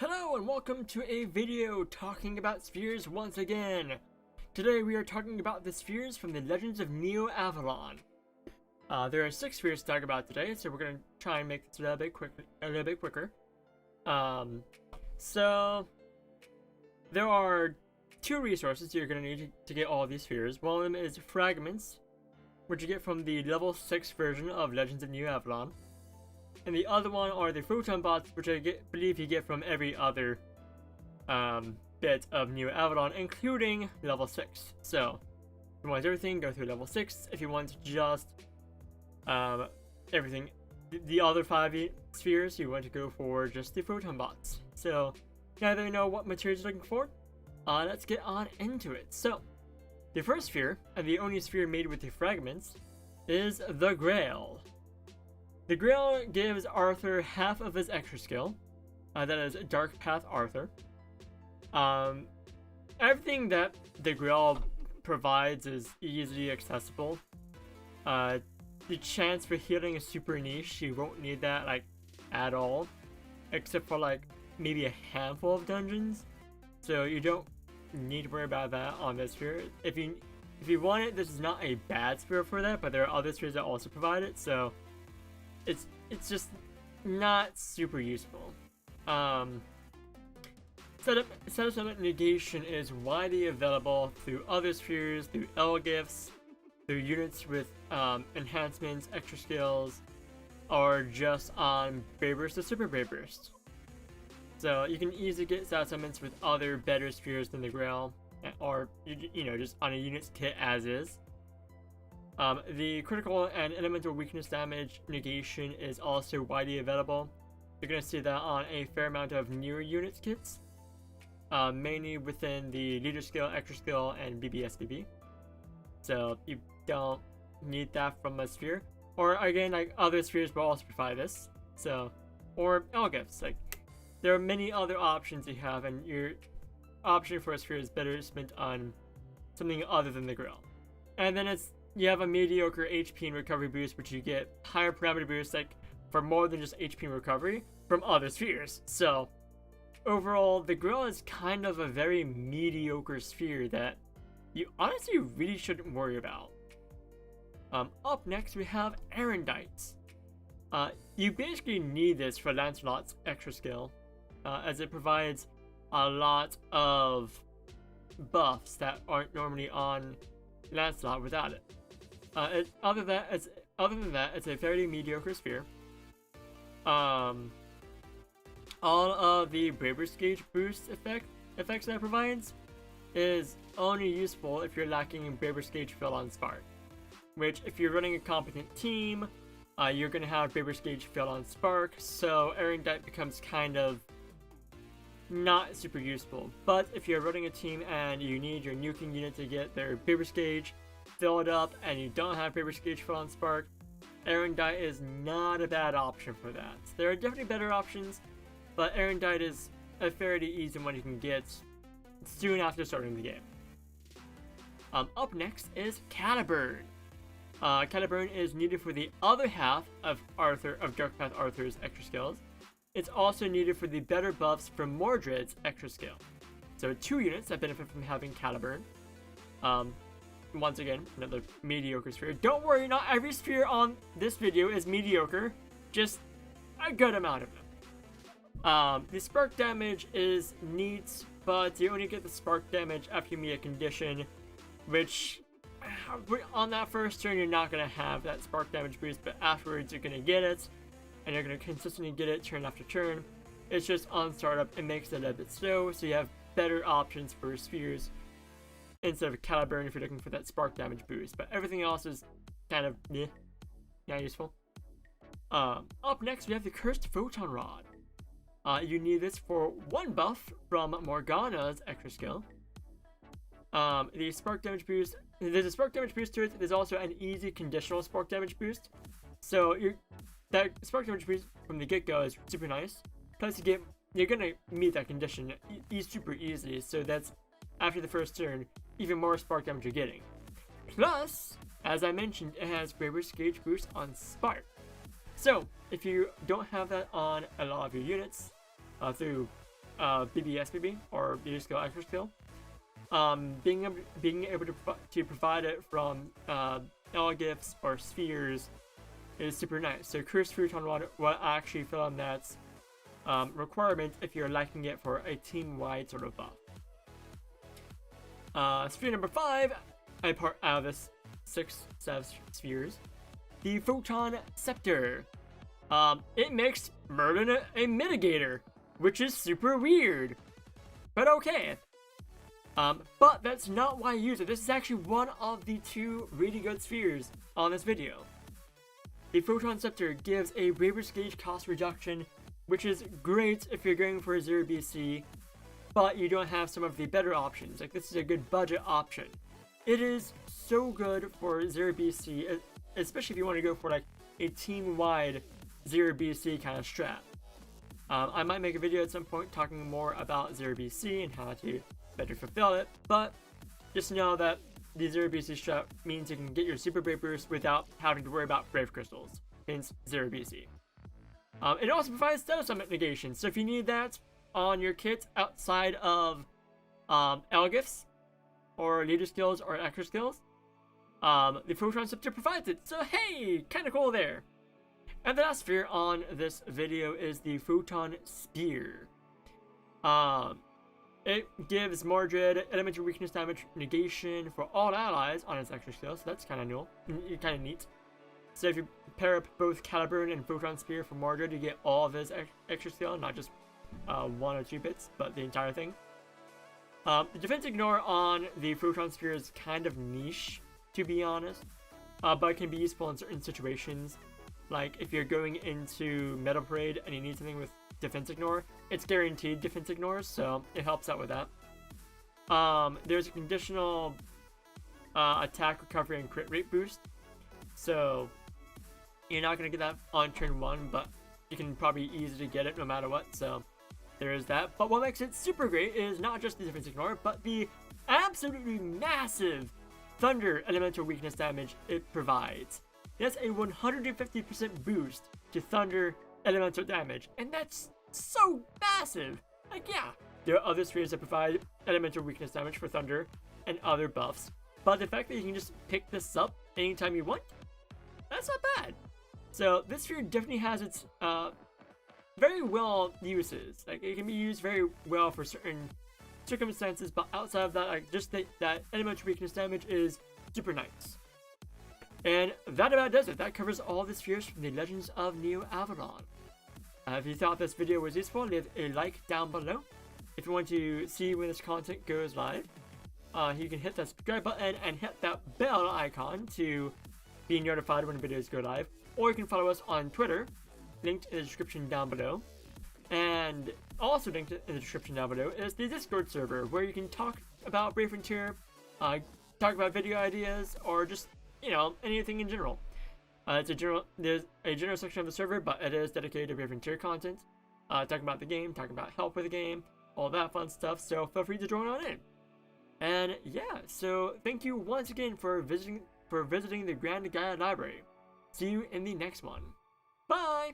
Hello and welcome to a video talking about spheres once again. Today we are talking about the spheres from the Legends of Neo Avalon. There are 6 spheres to talk about today, so we're going to try and make this a little bit quicker. So there are 2 resources you're going to need to get all these spheres. One of them is fragments, which you get from the level 6 version of Legends of Neo Avalon. And the other one are the Photon bots, which I believe you get from every other bit of Neo Avalon, including level 6. So, if you want everything, go through level 6. If you want just everything, the other 5 spheres, you want to go for just the Photon bots. So, now that you know what materials you're looking for, let's get on into it. So, the first sphere, and the only sphere made with the fragments, is the Grail. The Grail gives Arthur half of his extra skill, that is Dark Path Arthur. Everything that the Grail provides is easily accessible. The chance for healing is super niche, you won't need that like at all, except for like maybe a handful of dungeons, so you don't need to worry about that on this sphere. If you want it, this is not a bad sphere for that, but there are other spheres that also provide it, so it's just not super useful. Setup Summit Negation is widely available through other spheres, through L gifts, through units with enhancements, extra skills, or just on Brave Burst or Super Brave Burst. So you can easily get setup summons with other better spheres than the Grail, or you know, just on a unit's kit as is. The critical and elemental weakness damage negation is also widely available. You're going to see that on a fair amount of newer units kits, mainly within the leader skill, extra skill, and BBSBB. So you don't need that from a sphere. Or again, like other spheres will also provide this. So, or L gifts. Like there are many other options you have, and your option for a sphere is better spent on something other than the Grail. And then you have a mediocre HP and recovery boost, which you get higher parameter boosts like for more than just HP and recovery from other spheres. So overall, the Grail is kind of a very mediocre sphere that you honestly really shouldn't worry about. Up next we have Arendites. You basically need this for Lancelot's extra skill, as it provides a lot of buffs that aren't normally on Lancelot without it. Other than that, it's a fairly mediocre sphere. All of the Braver's Gauge boost effects that it provides is only useful if you're lacking Braver's Gauge fill on Spark. Which, if you're running a competent team, you're gonna have Braver's Gauge fill on Spark, so Erendite becomes kind of not super useful. But if you're running a team and you need your nuking unit to get their Braver's Gauge filled up and you don't have Braver's Gauge fill on Spark, Erendite is not a bad option for that. There are definitely better options, but Erendite is a fairly easy one you can get soon after starting the game. Up next is Caliburn. Caliburn is needed for the other half of Dark Path Arthur's extra skills. It's also needed for the better buffs from Mordred's extra skill. So 2 units that benefit from having Caliburn. Once again, another mediocre sphere. Don't worry, not every sphere on this video is mediocre, just a good amount of them. The spark damage is neat, but you only get the spark damage after you meet a condition, which on that first turn you're not going to have that spark damage boost, but afterwards you're going to get it, and you're going to consistently get it turn after turn. It's just on startup, it makes it a little bit slow, so you have better options for spheres instead of Caliburn if you're looking for that spark damage boost, but everything else is kind of not useful. Up next we have the Cursed Photon Rod. You need this for 1 buff from Morgana's extra skill. The spark damage boost, there's a spark damage boost to it. There's also an easy conditional spark damage boost. So that spark damage boost from the get-go is super nice. Plus you're gonna meet that condition super easily. So that's after the first turn, even more spark damage you're getting. Plus, as I mentioned, it has Braver's Gauge boost on Spark. So if you don't have that on a lot of your units, through BBSBB or Beauty Skill Extra Skill. Being able to provide it from L gifts or spheres is super nice. So Cursed Photon Rod will actually fill in that requirement if you're lacking it for a team-wide sort of buff. Sphere number 5, a part out of this 6 set of spheres, the Photon Scepter. It makes Merlin a mitigator, which is super weird, but okay. But that's not why I use it. This is actually one of the 2 really good spheres on this video. The Photon Scepter gives a Braver's Gauge cost reduction, which is great if you're going for a 0 BC, but you don't have some of the better options. Like, this is a good budget option. It is so good for 0 BC, especially if you want to go for like a team-wide 0 BC kind of strat. I might make a video at some point talking more about 0 BC and how to better fulfill it, but just know that the 0 BC strat means you can get your super brave boost without having to worry about brave crystals, hence 0 BC. It also provides status summit negation, so if you need that on your kit outside of L gifts or leader skills or extra skills, the Photon Scepter provides it, so hey, kinda cool there. And the last sphere on this video is the Photon Spear. It gives Mordred elemental weakness damage negation for all allies on its extra skill, so that's kind of neat. So if you pair up both Caliburn and Photon Spear for Mordred, you get all of his extra skill, not just 1 or 2 bits, but the entire thing. The defense ignore on the Photon Spear is kind of niche, to be honest, but it can be useful in certain situations. Like if you're going into Metal Parade and you need something with defense ignore, it's guaranteed defense ignore, so it helps out with that. There's a conditional attack, recovery, and crit rate boost, so you're not going to get that on turn 1, but you can probably easily get it no matter what, so there is that. But what makes it super great is not just the defense ignore, but the absolutely massive thunder elemental weakness damage it provides. That's a 150% boost to thunder elemental damage, and that's so massive. Like, yeah, there are other spheres that provide elemental weakness damage for thunder and other buffs, but the fact that you can just pick this up anytime you want, that's not bad. So this sphere definitely has its very well uses. Like, it can be used very well for certain circumstances, but outside of that, like, just that elemental weakness damage is super nice. And that about does it. That covers all the spheres from the Legends of Neo Avalon. If you thought this video was useful, leave a like down below. If you want to see when this content goes live, you can hit that subscribe button and hit that bell icon to be notified when videos go live. Or you can follow us on Twitter, linked in the description down below. And also linked in the description down below is the Discord server, where you can talk about Brave Frontier, talk about video ideas, or just, you know, anything in general. There's a general section of the server, but it is dedicated to Brave Frontier content, talking about the game, talking about help with the game, all that fun stuff, so feel free to join on in. And yeah, so thank you once again for visiting the Grand Gaia Library. See you in the next one. Bye!